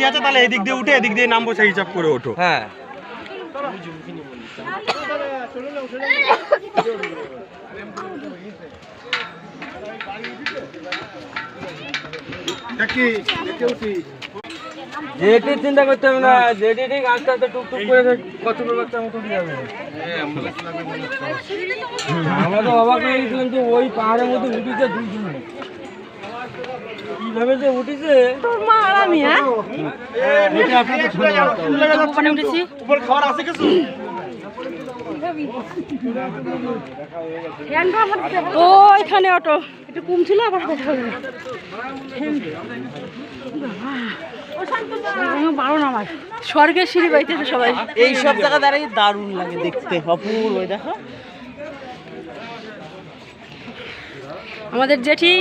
দিয়ে আছে, তাহলে এদিক দিয়ে উঠে এদিক দিয়ে নামবো, সেই হিসাব করে ওঠো। হ্যাঁ যেটি চিন্তা করতে হবে না, যেটি ঠিক আস্তে আস্তে টুকটুক করে কচ্ছপের বাচ্চা মতো উঠে যাবে। আমরা তো অবাক হয়ে গেছিলাম যে ওই পাহাড়ের মধ্যে উঠেছে দুজন, কিভাবে যে উঠেছে। তোর মা আর আমি উঠেছি। উপর খাবার আছে কিছু? ওইখানে অটো একটু কম ছিল, আবার বারো নামার স্বর্গের সিঁড়ি বাইতেছে সবাই। এই সব জায়গা দাঁড়িয়ে দারুণ লাগে দেখতে, অপূর্ব। দেখো আমাদের জেঠি